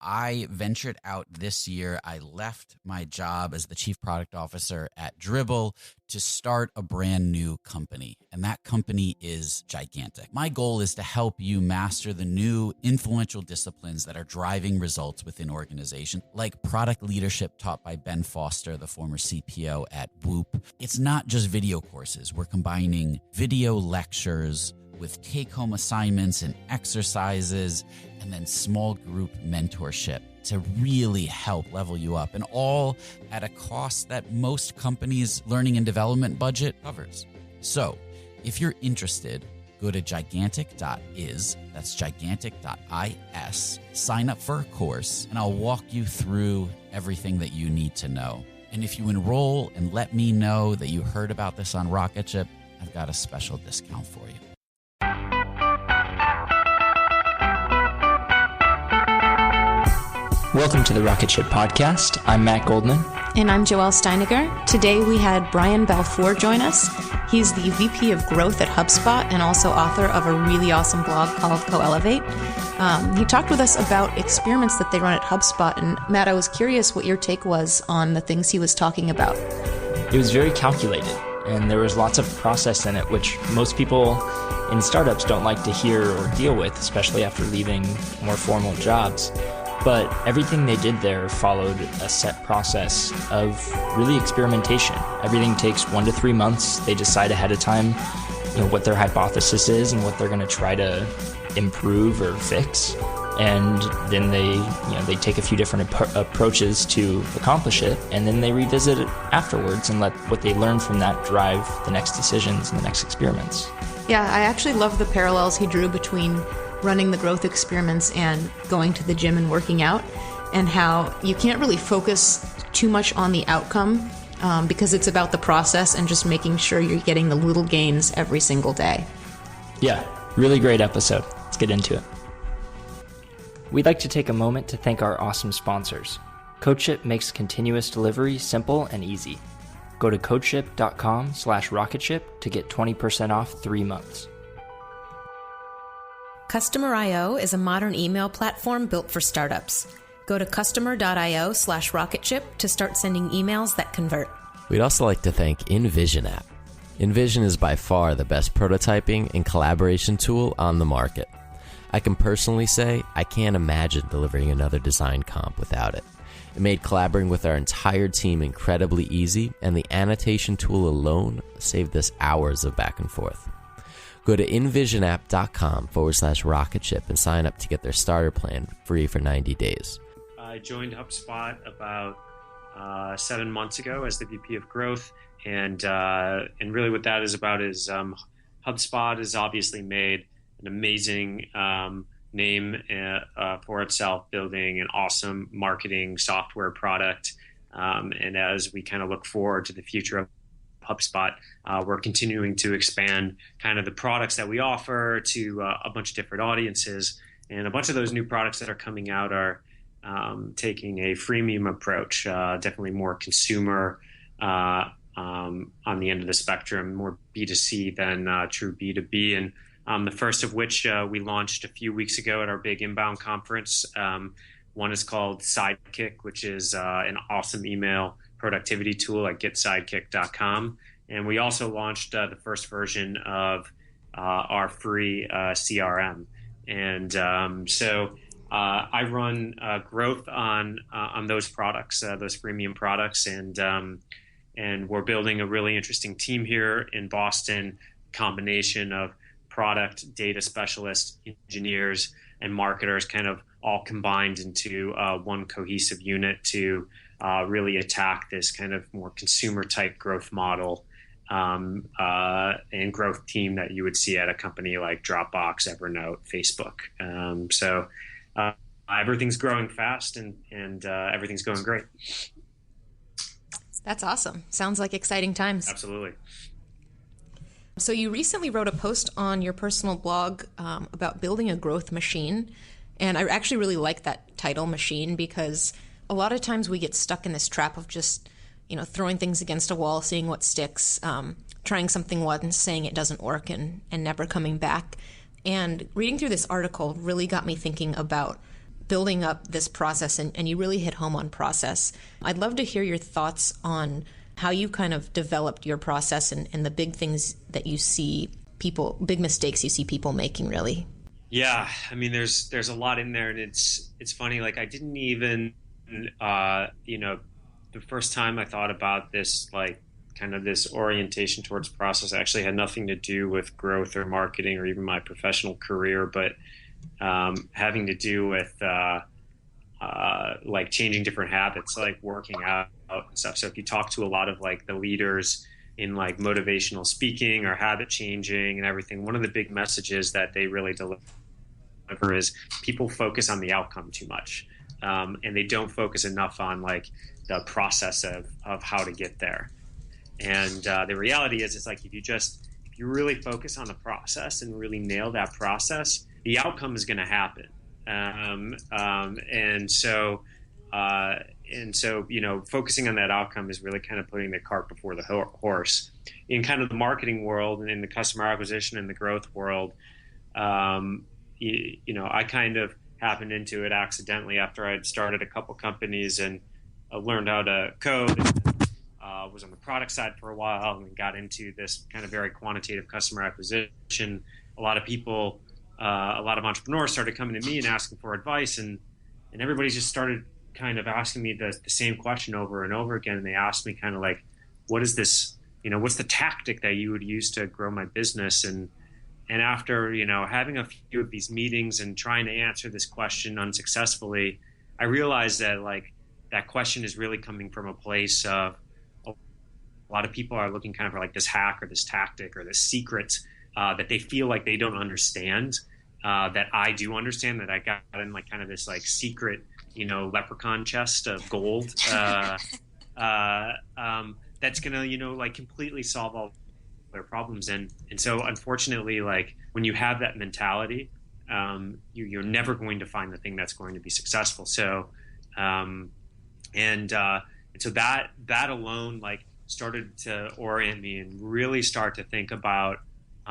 I ventured out this year. I left my job as the chief product officer at Dribbble to start a brand new company. And that company is gigantic. My goal is to help you master the new influential disciplines that are driving results within organizations, like product leadership taught by Ben Foster, the former CPO at Whoop. It's not just video courses. We're combining video lectures with take-home assignments and exercises, and then small group mentorship to really help level you up, and all at a cost that most companies' learning and development budget covers. So if you're interested, go to gigantic.is, that's gigantic.is, sign up for a course, and I'll walk you through everything that you need to know. And if you enroll and let me know that you heard about this on Rocketship, I've got a special discount for you. Welcome to the Rocketship podcast. I'm Matt Goldman. And I'm Joelle Steiniger. Today we had Brian Balfour join us. He's the VP of Growth at HubSpot and also author of a really awesome blog called Coelevate. He talked with us about experiments that they run at HubSpot. And Matt, I was curious what your take was on the things he was talking about. It was very calculated, and there was lots of process in it, which most people in startups don't like to hear or deal with, especially after leaving more formal jobs. But everything they did there followed a set process of really experimentation. Everything takes 1 to 3 months. They decide ahead of time, what their hypothesis is and what they're going to try to improve or fix. And then they take a few different approaches to accomplish it, and then they revisit it afterwards and let what they learn from that drive the next decisions and the next experiments. Yeah, I actually love the parallels he drew between running the growth experiments and going to the gym and working out, and how you can't really focus too much on the outcome because it's about the process and just making sure you're getting the little gains every single day. Yeah, really great episode. Let's get into it. We'd like to take a moment to thank our awesome sponsors. CodeShip makes continuous delivery simple and easy. Go to codeship.com/rocketship to get 20% off 3 months. Customer.io is a modern email platform built for startups. Go to customer.io/rocketship to start sending emails that convert. We'd also like to thank InVision app. InVision is by far the best prototyping and collaboration tool on the market. I can personally say I can't imagine delivering another design comp without it. It made collaborating with our entire team incredibly easy, and the annotation tool alone saved us hours of back and forth. Go to invisionapp.com/rocketship and sign up to get their starter plan free for 90 days. I joined HubSpot about 7 months ago as the VP of Growth, and really what that is about is HubSpot has obviously made an amazing name for itself, building an awesome marketing software product. And as we kind of look forward to the future of HubSpot, we're continuing to expand kind of the products that we offer to a bunch of different audiences. And a bunch of those new products that are coming out are taking a freemium approach, definitely more consumer on the end of the spectrum, more B2C than true B2B. And the first of which we launched a few weeks ago at our big inbound conference. One is called Sidekick, which is an awesome email productivity tool at getsidekick.com. And we also launched the first version of our free CRM. And so I run growth on those products, those freemium products. And we're building a really interesting team here in Boston, combination of product, data specialists, engineers, and marketers kind of all combined into one cohesive unit to really attack this kind of more consumer type growth model and growth team that you would see at a company like Dropbox, Evernote, Facebook. So everything's growing fast and everything's going great. That's awesome. Sounds like exciting times. Absolutely. So you recently wrote a post on your personal blog about building a growth machine. And I actually really like that title, machine, because a lot of times we get stuck in this trap of just, throwing things against a wall, seeing what sticks, trying something once, saying it doesn't work and never coming back. And reading through this article really got me thinking about building up this process, and you really hit home on process. I'd love to hear your thoughts on how you kind of developed your process and the big things that you see big mistakes you see people making, really. Yeah, I mean, there's a lot in there, and it's funny. Like, I didn't even, the first time I thought about this, like, kind of this orientation towards process, actually had nothing to do with growth or marketing or even my professional career, but having to do with like changing different habits, like working out and stuff. So if you talk to a lot of like the leaders in like motivational speaking or habit changing and everything, one of the big messages that they really deliver is people focus on the outcome too much, and they don't focus enough on like the process of how to get there. And the reality is, it's like if you really focus on the process and really nail that process, the outcome is going to happen. And so focusing on that outcome is really kind of putting the cart before the horse. In kind of the marketing world and in the customer acquisition and the growth world, I kind of happened into it accidentally after I'd started a couple companies and learned how to code. Was on the product side for a while and got into this kind of very quantitative customer acquisition. A lot of entrepreneurs started coming to me and asking for advice, and everybody just started kind of asking me the same question over and over again. And they asked me kind of like, what is this, what's the tactic that you would use to grow my business? And after, having a few of these meetings and trying to answer this question unsuccessfully, I realized that like that question is really coming from a place of a lot of people are looking kind of for like this hack or this tactic or this secret that they feel like they don't understand, that I do understand, that I got in like kind of this like secret, leprechaun chest of gold that's going to, like completely solve all their problems. And so unfortunately, like when you have that mentality, you're never going to find the thing that's going to be successful. So, so that alone, like, started to orient me and really start to think about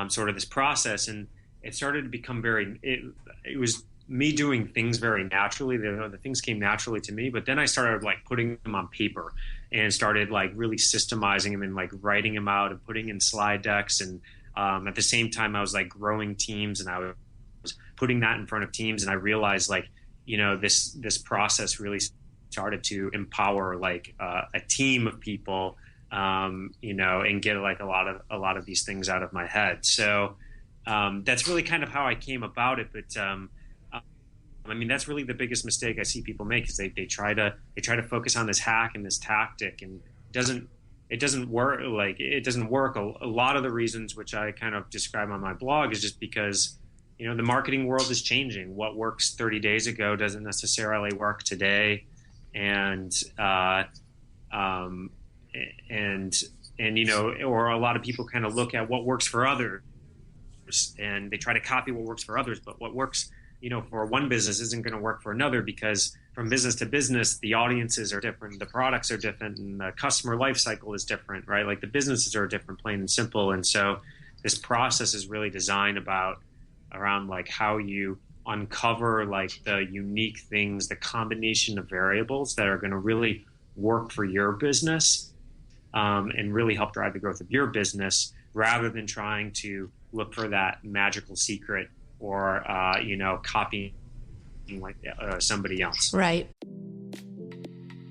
sort of this process. And it started to become it was me doing things very naturally. The things came naturally to me, but then I started like putting them on paper and started like really systemizing them and like writing them out and putting in slide decks. And at the same time, I was like growing teams, and I was putting that in front of teams. And I realized like, this process really started to empower like a team of people, and get like a lot of these things out of my head. So that's really kind of how I came about it. But I mean, that's really the biggest mistake I see people make, is they try to focus on this hack and this tactic, and it doesn't work. Like, it doesn't work. A lot of the reasons, which I kind of describe on my blog, is just because the marketing world is changing. What works 30 days ago doesn't necessarily work today, and or a lot of people kind of look at what works for others and they try to copy what works for others, but what works, for one business isn't going to work for another, because from business to business, the audiences are different, the products are different, and the customer life cycle is different, right? Like the businesses are different, plain and simple. And so this process is really designed around like how you uncover like the unique things, the combination of variables that are going to really work for your business, and really help drive the growth of your business, rather than trying to look for that magical secret or, copying like somebody else. Right.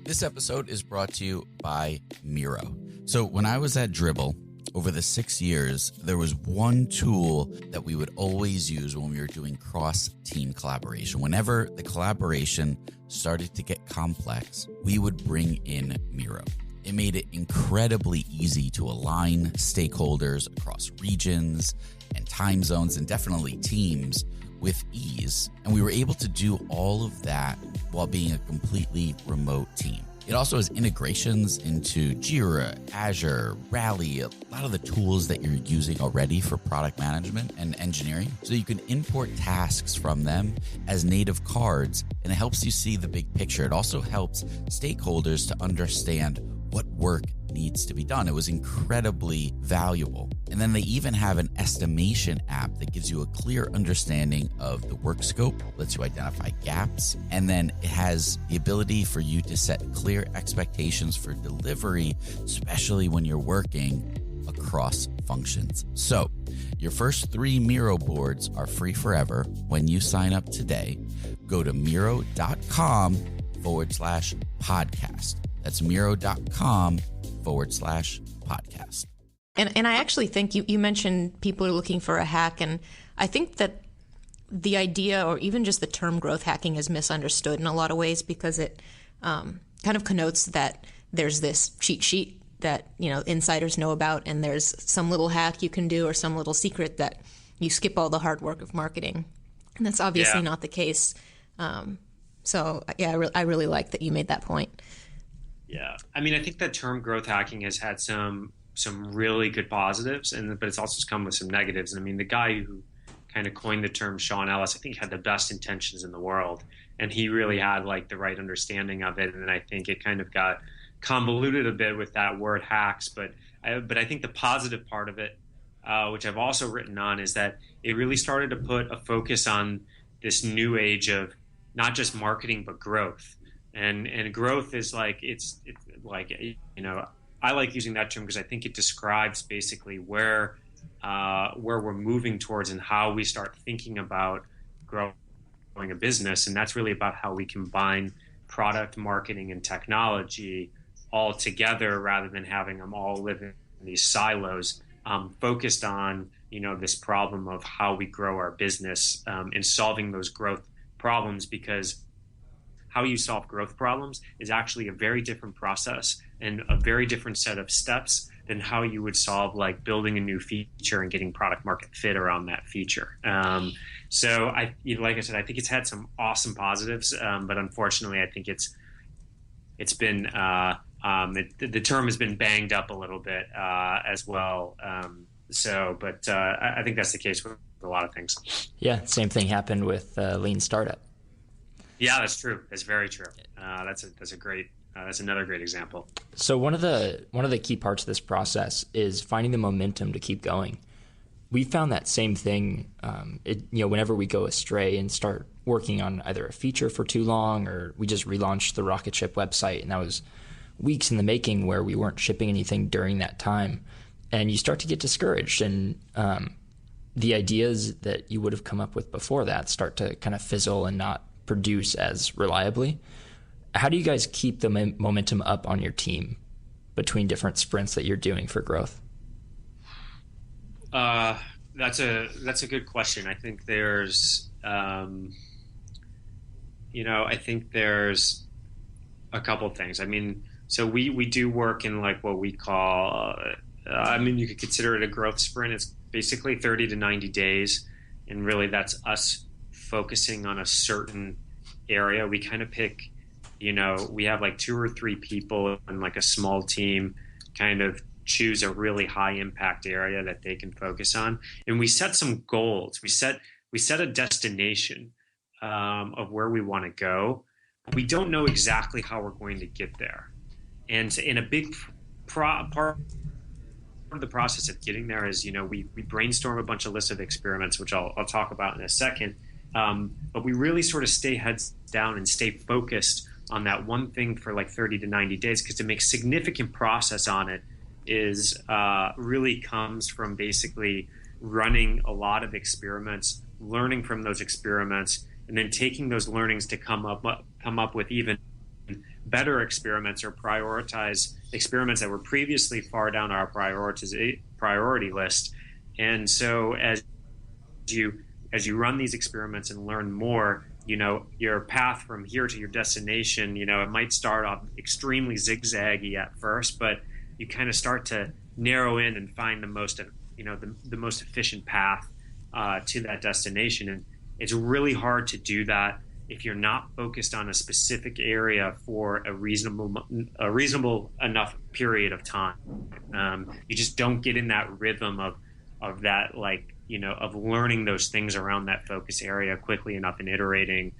This episode is brought to you by Miro. So when I was at Dribbble, over the 6 years, there was one tool that we would always use when we were doing cross-team collaboration. Whenever the collaboration started to get complex, we would bring in Miro. It made it incredibly easy to align stakeholders across regions and time zones, and definitely teams, with ease. And we were able to do all of that while being a completely remote team. It also has integrations into Jira, Azure, Rally, a lot of the tools that you're using already for product management and engineering. So you can import tasks from them as native cards, and it helps you see the big picture. It also helps stakeholders to understand what work needs to be done. It was incredibly valuable. And then they even have an estimation app that gives you a clear understanding of the work scope, lets you identify gaps, and then it has the ability for you to set clear expectations for delivery, especially when you're working across functions. So your first 3 Miro boards are free forever when you sign up today. Go to Miro.com/podcast. That's Miro.com/podcast. And I actually think you mentioned people are looking for a hack, and I think that the idea or even just the term growth hacking is misunderstood in a lot of ways, because it kind of connotes that there's this cheat sheet that insiders know about, and there's some little hack you can do or some little secret that you skip all the hard work of marketing, and that's obviously not the case. So I really like that you made that point. Yeah, I mean, I think that term growth hacking has had some really good positives, but it's also come with some negatives. And I mean, the guy who kind of coined the term, Sean Ellis, I think had the best intentions in the world, and he really had like the right understanding of it. And I think it kind of got convoluted a bit with that word hacks, but I think the positive part of it, which I've also written on, is that it really started to put a focus on this new age of not just marketing but growth. And growth is like it's like I like using that term because I think it describes basically where we're moving towards and how we start thinking about growing a business, and that's really about how we combine product, marketing, and technology all together rather than having them all live in these silos, focused on this problem of how we grow our business and solving those growth problems, because how you solve growth problems is actually a very different process and a very different set of steps than how you would solve like building a new feature and getting product market fit around that feature. So like I said, I think it's had some awesome positives, but unfortunately I think it's been the term has been banged up a little bit as well. I think that's the case with a lot of things. Yeah, same thing happened with Lean Startup. Yeah, that's true. That's very true. That's another great example. So one of the key parts of this process is finding the momentum to keep going. We found that same thing. Whenever we go astray and start working on either a feature for too long, or we just relaunched the Rocketship website, and that was weeks in the making where we weren't shipping anything during that time, and you start to get discouraged, and the ideas that you would have come up with before that start to kind of fizzle and not produce as reliably. How do you guys keep the momentum up on your team between different sprints that you're doing for growth? That's a good question. I think there's a couple things. I mean, so we do work in like what we call, you could consider it a growth sprint. It's basically 30 to 90 days. And really that's us focusing on a certain area. We kind of pick, we have like 2 or 3 people and like a small team kind of choose a really high impact area that they can focus on. And we set some goals. We set a destination of where we want to go. We don't know exactly how we're going to get there. And in a big part of the process of getting there is, we brainstorm a bunch of lists of experiments, which I'll talk about in a second. But we really sort of stay heads down and stay focused on that one thing for like 30 to 90 days, because to make significant process on it is really comes from basically running a lot of experiments, learning from those experiments, and then taking those learnings to come up with even better experiments or prioritize experiments that were previously far down our priority list. And so as you run these experiments and learn more, your path from here to your destination, it might start off extremely zigzaggy at first, but you kind of start to narrow in and find the most efficient path to that destination. And it's really hard to do that if you're not focused on a specific area for a reasonable enough period of time. You just don't get in that rhythm of that, of learning those things around that focus area quickly enough and iterating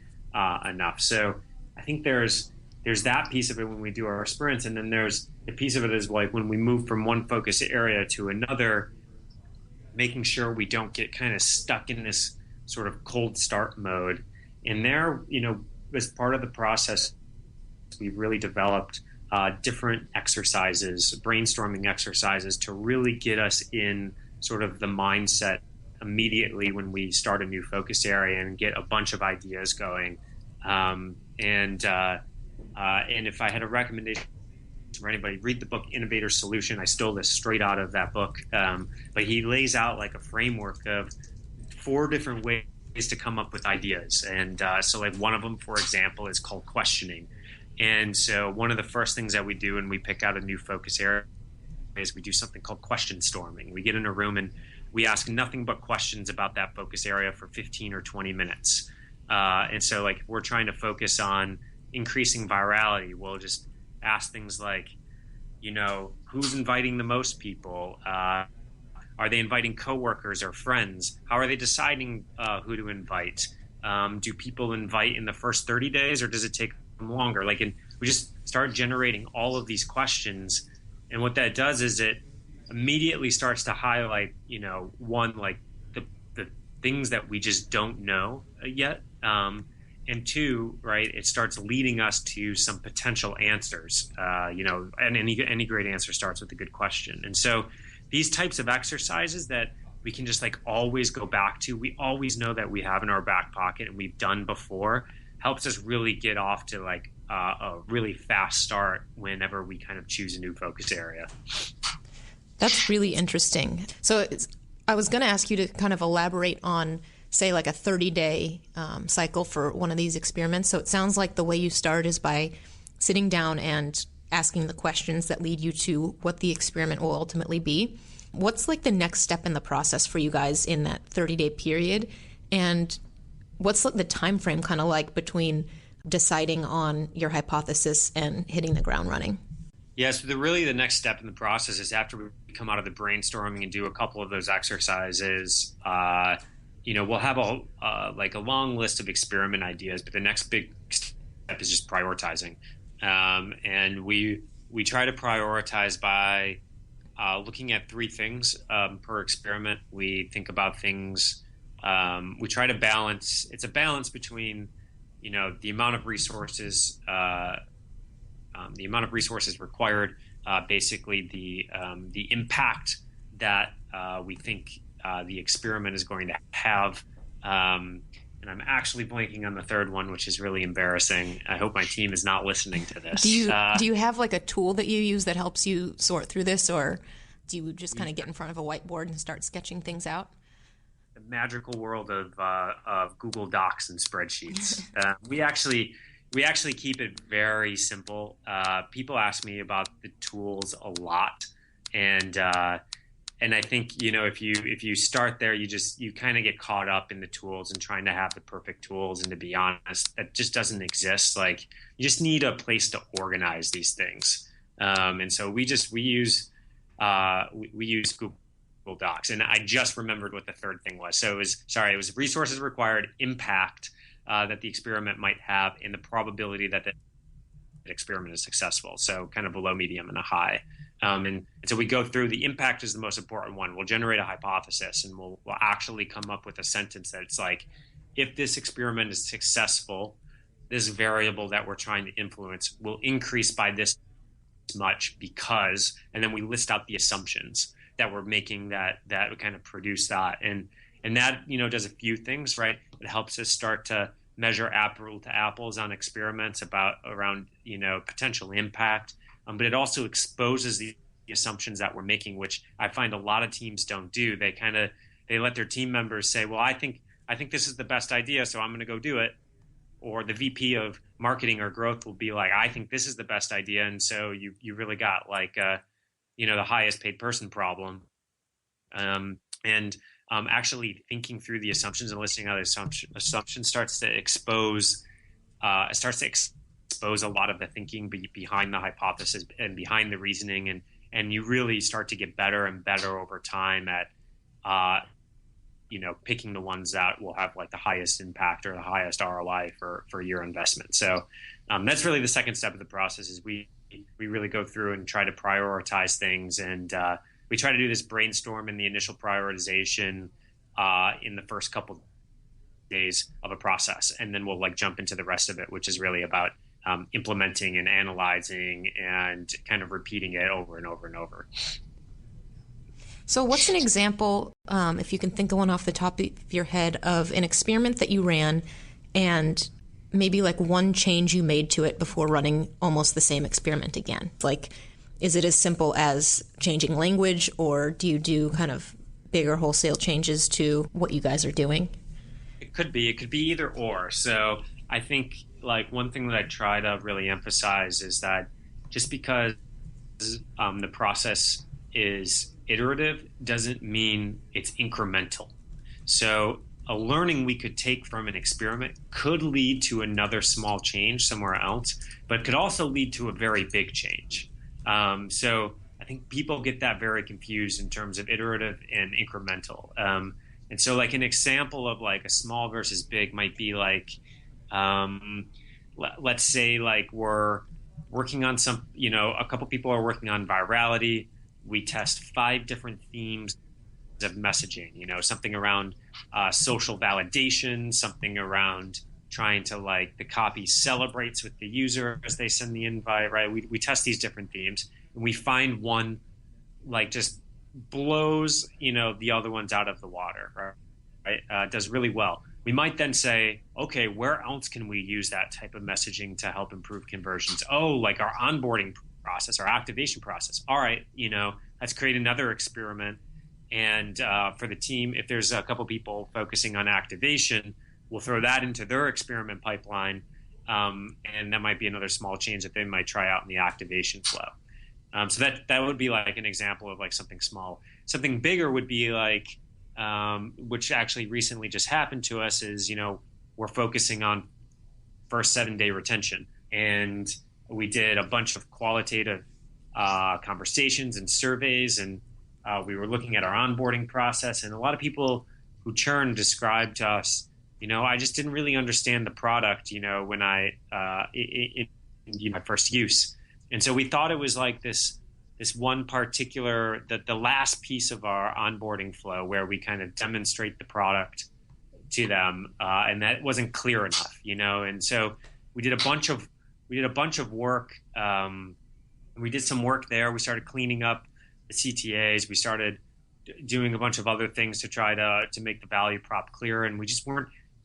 enough. So I think there's that piece of it when we do our sprints, and then there's the piece of it is like when we move from one focus area to another. making sure we don't get kind of stuck in this sort of cold start mode. And there, as part of the process, we've really developed different exercises, brainstorming exercises, to really get us in sort of the mindset immediately when we start a new focus area and get a bunch of ideas going. And if I had a recommendation for anybody, read the book Innovator Solution. I stole this straight out of that book. But he lays out like a framework of 4 different ways to come up with ideas. And so like one of them, for example, is called questioning. And so one of the first things that we do when we pick out a new focus area is we do something called question storming. We get in a room and we ask nothing but questions about that focus area for 15 or 20 minutes. And so like we're trying to focus on increasing virality. We'll just ask things like, who's inviting the most people? Are they inviting coworkers or friends? How are they deciding who to invite? Do people invite in the first 30 days or does it take them longer? And we just start generating all of these questions. And what that does is it immediately starts to highlight, one, like the things that we just don't know yet. And 2, right, it starts leading us to some potential answers, and any great answer starts with a good question. And so these types of exercises that we can just like always go back to, we always know that we have in our back pocket and we've done before, helps us really get off to like a really fast start whenever we kind of choose a new focus area. That's really interesting. So I was going to ask you to kind of elaborate on, say, like a 30-day cycle for one of these experiments. So it sounds like the way you start is by sitting down and asking the questions that lead you to what the experiment will ultimately be. What's like the next step in the process for you guys in that 30-day period? And what's the time frame kind of like between deciding on your hypothesis and hitting the ground running? Yeah, so the next step in the process is after we come out of the brainstorming and do a couple of those exercises, we'll have a long list of experiment ideas, but the next big step is just prioritizing. And we try to prioritize by looking at 3 things per experiment. We think about things, we try to balance, it's a balance between, the amount of resources, required, basically the impact that we think the experiment is going to have. And I'm actually blanking on the third one, which is really embarrassing. I hope my team is not listening to this. Do you have like a tool that you use that helps you sort through this, or do you just kind of get in front of a whiteboard and start sketching things out? The magical world of Google Docs and spreadsheets. We actually keep it very simple. People ask me about the tools a lot, and I think if you start there, you kind of get caught up in the tools and trying to have the perfect tools. And to be honest, that just doesn't exist. Like you just need a place to organize these things. And so we use Google Docs. And I just remembered what the third thing was. So it was resources required, impact that the experiment might have, and the probability that the experiment is successful. So kind of a low, medium, and a high. And so we go through. The impact is the most important one. We'll generate a hypothesis, and we'll actually come up with a sentence that's like, if this experiment is successful, this variable that we're trying to influence will increase by this much because, and then we list out the assumptions that we're making that kind of produce that. And that, does a few things, right? It helps us start to measure apple to apples on experiments around potential impact. But it also exposes the assumptions that we're making, which I find a lot of teams don't do. They let their team members say, well, I think this is the best idea, so I'm going to go do it. Or the VP of marketing or growth will be like, I think this is the best idea. And so you really got the highest paid person problem. Actually thinking through the assumptions and listing out the assumptions starts to expose a lot of the thinking behind the hypothesis and behind the reasoning, and you really start to get better and better over time at picking the ones that will have like the highest impact or the highest ROI for your investment. So that's really the second step of the process is we really go through and try to prioritize things and we try to do this brainstorm in the initial prioritization in the first couple days of a process, and then we'll like jump into the rest of it, which is really about implementing and analyzing and kind of repeating it over and over and over. So what's an example, if you can think of one off the top of your head, of an experiment that you ran and maybe like one change you made to it before running almost the same experiment again? Like, is it as simple as changing language, or do you do kind of bigger wholesale changes to what you guys are doing? It could be either or. So I think like one thing that I try to really emphasize is that just because the process is iterative doesn't mean it's incremental. So a learning we could take from an experiment could lead to another small change somewhere else, but could also lead to a very big change. So I think people get that very confused in terms of iterative and incremental. And so like an example of like a small versus big might be like, let's say like we're working on some, a couple people are working on virality. We test 5 different themes of messaging, something around social validation, something around trying to like the copy celebrates with the user as they send the invite, right? We test these different themes, and we find one like just blows, the other ones out of the water, right? Does really well. We might then say, okay, where else can we use that type of messaging to help improve conversions? Oh, like our onboarding process, our activation process. All right, let's create another experiment. And for the team, if there's a couple people focusing on activation, we'll throw that into their experiment pipeline. And that might be another small change that they might try out in the activation flow. So that would be like an example of like something small. Something bigger would be like, which actually recently just happened to us, is, we're focusing on first 7-day retention. And we did a bunch of qualitative conversations and surveys, and we were looking at our onboarding process. And a lot of people who churned described to us, I just didn't really understand the product, when in my first use. And so we thought it was like this one particular, the last piece of our onboarding flow where we kind of demonstrate the product to them, and that wasn't clear enough, And so we did a bunch of work. We did some work there. We started cleaning up the CTAs. We started doing a bunch of other things to try to make the value prop clearer, and we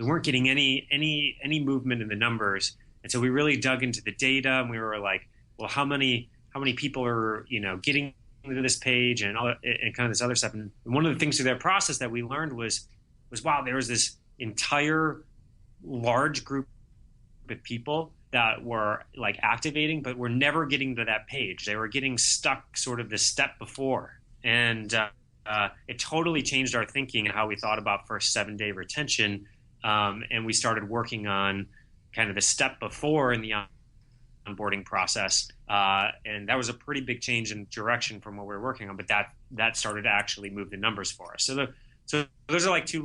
weren't getting any movement in the numbers. And so we really dug into the data, and we were like, well, how many people are getting to this page and kind of this other stuff. And one of the things through that process that we learned was wow, there was this entire large group of people that were like activating, but were never getting to that page. They were getting stuck sort of the step before. And it totally changed our thinking and how we thought about first 7-day retention. And we started working on kind of the step before in the onboarding process. And that was a pretty big change in direction from what we were working on, but that started to actually move the numbers for us. So those are like two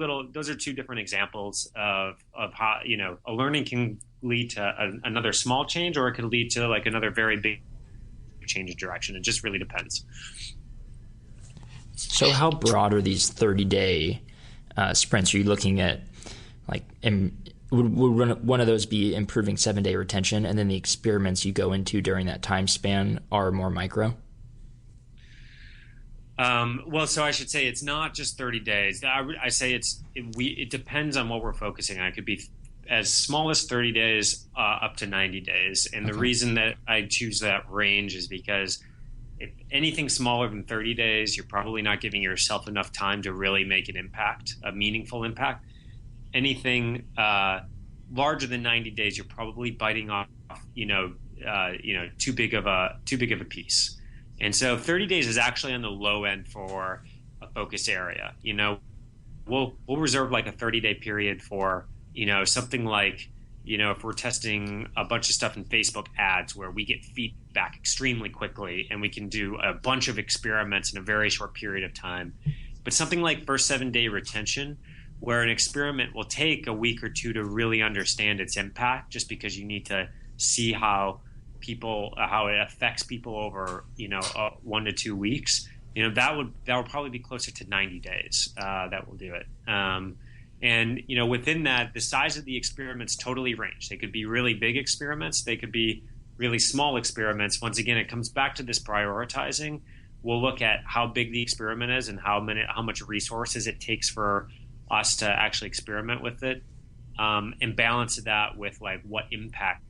different examples of how, a learning can lead to another small change, or it could lead to like another very big change of direction. It just really depends. So how broad are these 30-day sprints? Are you looking at like, would one of those be improving 7-day retention, and then the experiments you go into during that time span are more micro? Well, so I should say it's not just 30 days. I say it depends on what we're focusing on. It could be as small as 30 days up to 90 days. And the reason that I choose that range is because if anything smaller than 30 days, you're probably not giving yourself enough time to really make an impact, a meaningful impact. Anything larger than 90 days, you're probably biting off, too big of a piece. And so 30 days is actually on the low end for a focus area. We'll reserve like a 30-day period for, something like, if we're testing a bunch of stuff in Facebook ads where we get feedback extremely quickly and we can do a bunch of experiments in a very short period of time. But something like first 7-day retention, where an experiment will take a week or two to really understand its impact, just because you need to see how it affects people over 1 to 2 weeks. that would probably be closer to 90 days that will do it. And within that, the size of the experiments totally range. They could be really big experiments. They could be really small experiments. Once again, it comes back to this prioritizing. We'll look at how big the experiment is and how much resources it takes for us to actually experiment with it, and balance that with like what impact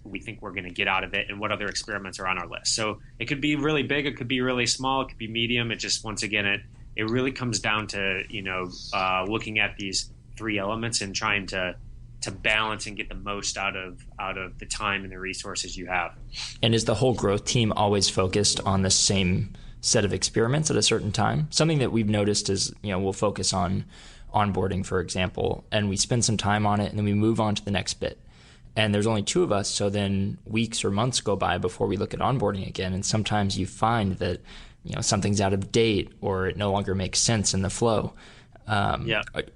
we think we're going to get out of it and what other experiments are on our list. So it could be really big, it could be really small, it could be medium. It just, once again, it really comes down to looking at these three elements and trying to balance and get the most out of the time and the resources you have. And is the whole growth team always focused on the same set of experiments at a certain time? Something that we've noticed is, we'll focus on onboarding, for example, and we spend some time on it and then we move on to the next bit. And there's only two of us, so then weeks or months go by before we look at onboarding again. And sometimes you find that something's out of date or it no longer makes sense in the flow.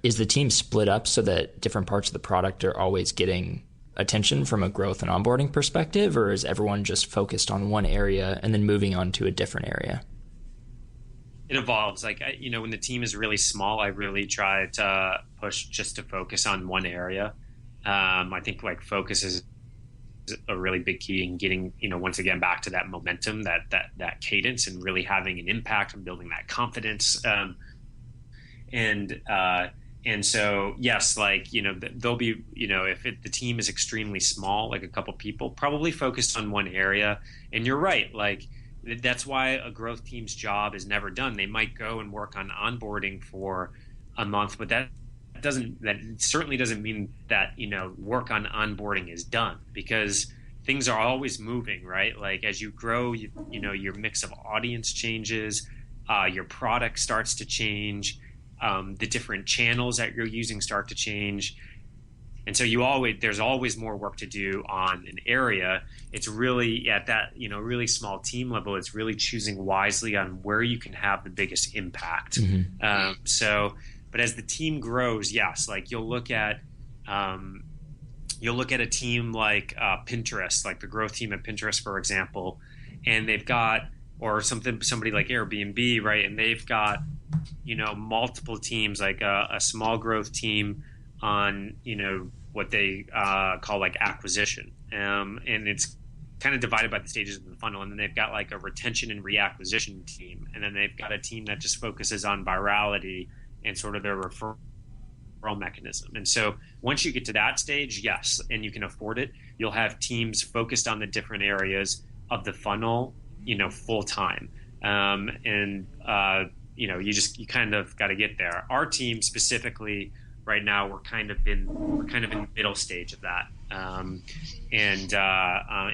Is the team split up so that different parts of the product are always getting attention from a growth and onboarding perspective, or is everyone just focused on one area and then moving on to a different area? It evolves. Like, when the team is really small, I really try to push just to focus on one area. I think like focus is a really big key in getting, once again, back to that momentum, that cadence, and really having an impact and building that confidence. And so, yes, like, there'll be, if the team is extremely small, like a couple people, probably focused on one area. And you're right. Like, that's why a growth team's job is never done. They might go and work on onboarding for a month, but that certainly doesn't mean that, work on onboarding is done, because things are always moving, right? Like, as you grow, your mix of audience changes, your product starts to change, the different channels that you're using start to change. And so there's always more work to do on an area. It's really at that, really small team level, it's really choosing wisely on where you can have the biggest impact. Mm-hmm. But as the team grows, yes, like you'll look at a team like Pinterest, like the growth team at Pinterest, for example, and they've got, or somebody like Airbnb, right? And they've got, multiple teams, like a small growth team on, what they call like acquisition. And it's kind of divided by the stages of the funnel. And then they've got like a retention and reacquisition team. And then they've got a team that just focuses on virality and sort of their referral mechanism. And so once you get to that stage, yes, and you can afford it, you'll have teams focused on the different areas of the funnel, full time. You kind of got to get there. Our team specifically right now, we're kind of in the middle stage of that. And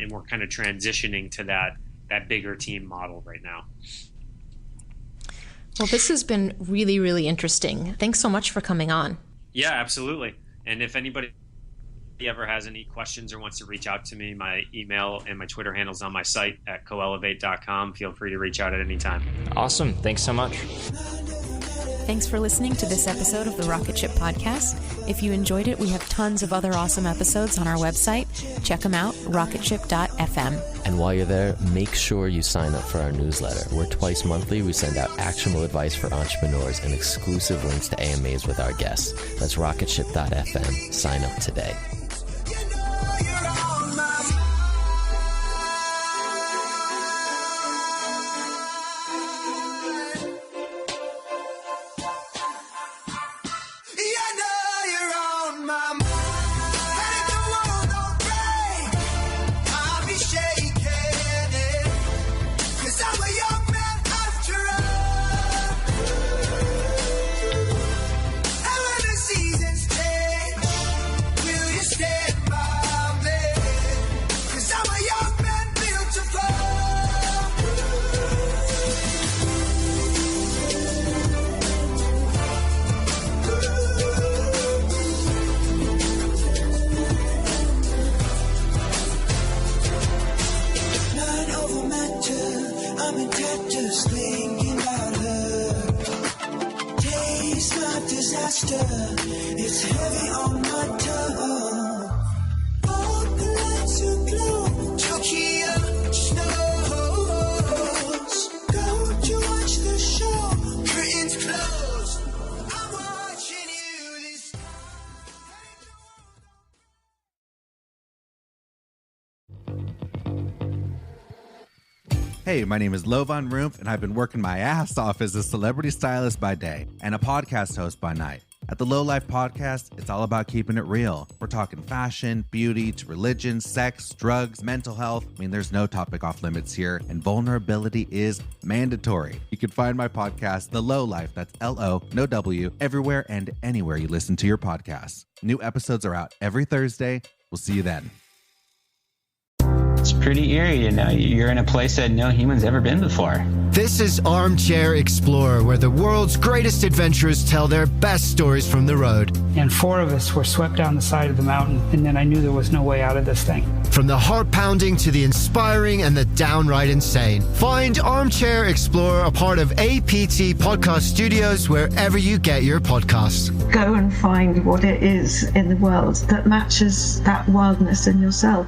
we're kind of transitioning to that bigger team model right now. Well, this has been really, really interesting. Thanks so much for coming on. Yeah, absolutely. And if anybody ever has any questions or wants to reach out to me, my email and my Twitter handle's on my site at coelevate.com. Feel free to reach out at any time. Awesome. Thanks so much. Thanks for listening to this episode of the Rocketship podcast. If you enjoyed it, we have tons of other awesome episodes on our website. Check them out, rocketship.fm. And while you're there, make sure you sign up for our newsletter, where twice monthly we send out actionable advice for entrepreneurs and exclusive links to AMAs with our guests. That's rocketship.fm. Sign up today. It's heavy on my tongue. All the lights are glow. Tokyo snows. Go to Hey, my name is Lovan Rumpf, and I've been working my ass off as a celebrity stylist by day and a podcast host by night. At the Low Life Podcast, it's all about keeping it real. We're talking fashion, beauty, to religion, sex, drugs, mental health. I mean, there's no topic off limits here, and vulnerability is mandatory. You can find my podcast, The Low Life, that's L-O, no W, everywhere and anywhere you listen to your podcasts. New episodes are out every Thursday. We'll see you then. It's pretty eerie, you know. You're in a place that no human's ever been before. This is Armchair Explorer, where the world's greatest adventurers tell their best stories from the road. And 4 of us were swept down the side of the mountain, and then I knew there was no way out of this thing. From the heart-pounding to the inspiring and the downright insane. Find Armchair Explorer, a part of APT Podcast Studios, wherever you get your podcasts. Go and find what it is in the world that matches that wildness in yourself.